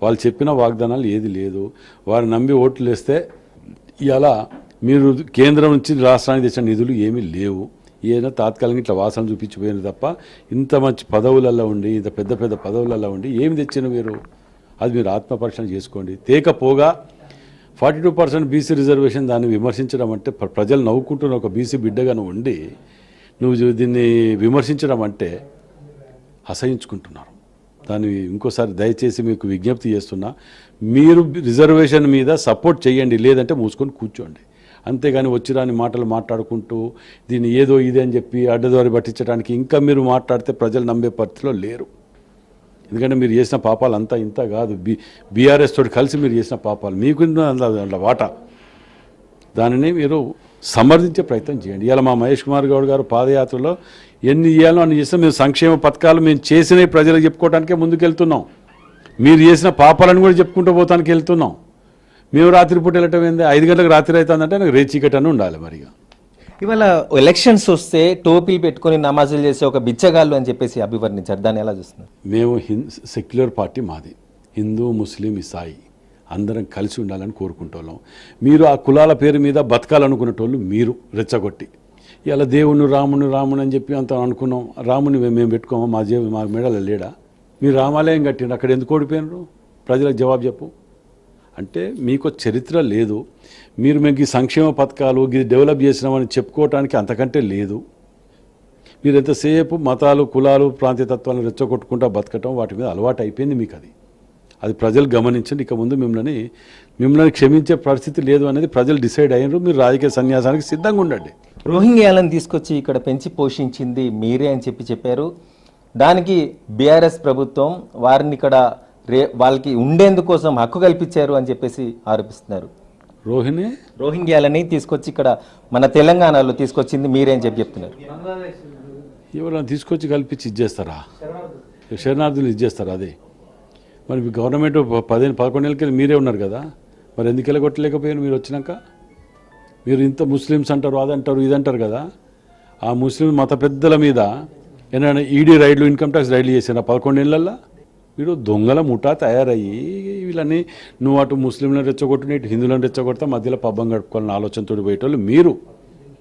వాళ్ళు చెప్పిన వాగ్దానాలు ఏది లేదు. వారు నమ్మి ఓట్లు వేస్తే ఇలా మీరు కేంద్రం నుంచి రాష్ట్రానికి తెచ్చిన నిధులు ఏమీ లేవు. ఏదైనా తాత్కాలికంగా ఇట్లా వాసన చూపించిపోయింది తప్ప ఇంత మంచి పదవులలో ఉండి ఇంత పెద్ద పెద్ద పదవులలో ఉండి ఏమి తెచ్చిన మీరు? అది మీరు ఆత్మపరీక్షణ చేసుకోండి. తేకపోగా 42% బీసీ రిజర్వేషన్ దాన్ని విమర్శించడం అంటే ప్రజలు నవ్వుకుంటున్న ఒక బీసీ బిడ్డగాను ఉండి నువ్వు దీన్ని విమర్శించడం అంటే అసహించుకుంటున్నారు. దాన్ని ఇంకోసారి దయచేసి మీకు విజ్ఞప్తి చేస్తున్నా, మీరు రిజర్వేషన్ మీద సపోర్ట్ చేయండి, లేదంటే మూసుకొని కూర్చోండి. అంతేగాని వచ్చిరాని మాటలు మాట్లాడుకుంటూ దీన్ని ఏదో ఇదే అని చెప్పి అడ్డదారి పట్టించడానికి ఇంకా మీరు మాట్లాడితే ప్రజలు నమ్మే పరిస్థితిలో లేరు. ఎందుకంటే మీరు చేసిన పాపాలు అంతా ఇంత కాదు. బీఆర్ఎస్ తోటి కలిసి మీరు చేసిన పాపాలు మీకు అందులో వాటా. దానిని మీరు సమర్థించే ప్రయత్నం చేయండి. ఇవాళ మా మహేష్ కుమార్ గౌడ్ గారు పాదయాత్రలో ఎన్ని ఇవ్వాలో అన్ని చేస్తే మేము సంక్షేమ పథకాలు మేము చేసినవి ప్రజలకు చెప్పుకోవడానికే ముందుకెళ్తున్నాం. మీరు చేసిన పాపాలను కూడా చెప్పుకుంటూ పోతానికి వెళ్తున్నాం. మేము రాత్రిపూట వెళ్ళటం ఏంది? 5 గంటలకు రాత్రి అవుతుందంటే నాకు రేచీకటి అని ఉండాలి. మరిగా ఇవాళ ఎలక్షన్స్ వస్తే టోపీలు పెట్టుకొని నమాజులు చేసే ఒక బిచ్చగాళ్ళు అని చెప్పేసి అభివర్ణించారు. దాన్ని ఎలా చూస్తున్నారు? మేము సెక్యులర్ పార్టీ మాది. హిందూ, ముస్లిం, ఇసాయి అందరం కలిసి ఉండాలని కోరుకుంటున్నాం. మీరు ఆ కులాల పేరు మీద బతకాలనుకునేటోళ్ళు మీరు రెచ్చగొట్టి ఇలా దేవుని రాముని అని చెప్పి అంత అనుకున్నాం. రాముని మేము పెట్టుకోమా? మా మెడలో లేడా? మీరు రామాలయం కట్టిండు, అక్కడ ఎందుకు ఓడిపోయినారు? ప్రజలకు జవాబు చెప్పు. అంటే మీకు చరిత్ర లేదు. మీరు మేము ఈ సంక్షేమ పథకాలు ఇది డెవలప్ చేసినామని చెప్పుకోవటానికి అంతకంటే లేదు. మీరు ఎంతసేపు మతాలు, కులాలు, ప్రాంతీయతత్వాలను రెచ్చగొట్టుకుంటూ బతకటం వాటి మీద అలవాటు అయిపోయింది మీకు. అది ప్రజలు గమనించండి. ఇక ముందు మిమ్మల్ని క్షమించే పరిస్థితి లేదు అనేది ప్రజలు డిసైడ్ అయ్యారు. మీరు రాజకీయ సన్యాసానికి సిద్ధంగా ఉండండి. రోహింగ్యాలను తీసుకొచ్చి ఇక్కడ పెంచి పోషించింది మీరే అని చెప్పారు. దానికి బీఆర్ఎస్ ప్రభుత్వం వారిని ఇక్కడ వాళ్ళకి ఉండేందుకోసం హక్కు కల్పించారు అని చెప్పేసి ఆరోపిస్తున్నారు. రోహింగ్యాలని తీసుకొచ్చి ఇక్కడ మన తెలంగాణలో తీసుకొచ్చింది మీరే అని చెప్తున్నారు. ఎవరైనా తీసుకొచ్చి కల్పించి ఇచ్చేస్తారా? శరణార్థులు ఇచ్చేస్తారా? అదే మరి గవర్నమెంట్ 11 నెలలకి మీరే ఉన్నారు కదా, మరి ఎందుకు వెళ్ళగొట్టలేకపోయారు? మీరు వచ్చినాక మీరు ఇంత ముస్లిమ్స్ అంటారు, అదంటారు, ఇదంటారు కదా. ఆ ముస్లిం మత పెద్దల మీద ఏమైనా ఈడీ రైడ్లు, ఇన్కమ్ ట్యాక్స్ రైడ్లు చేసిన 11 నెలల్లో వీడు దొంగల ముఠా తయారయ్యి వీళ్ళని నువ్వు అటు ముస్లింలను రెచ్చగొట్టిన ఇటు హిందువులను రెచ్చగొడితే మధ్యలో పబ్బం గడుపుకోవాలని ఆలోచనతో పోయేటోళ్ళు మీరు.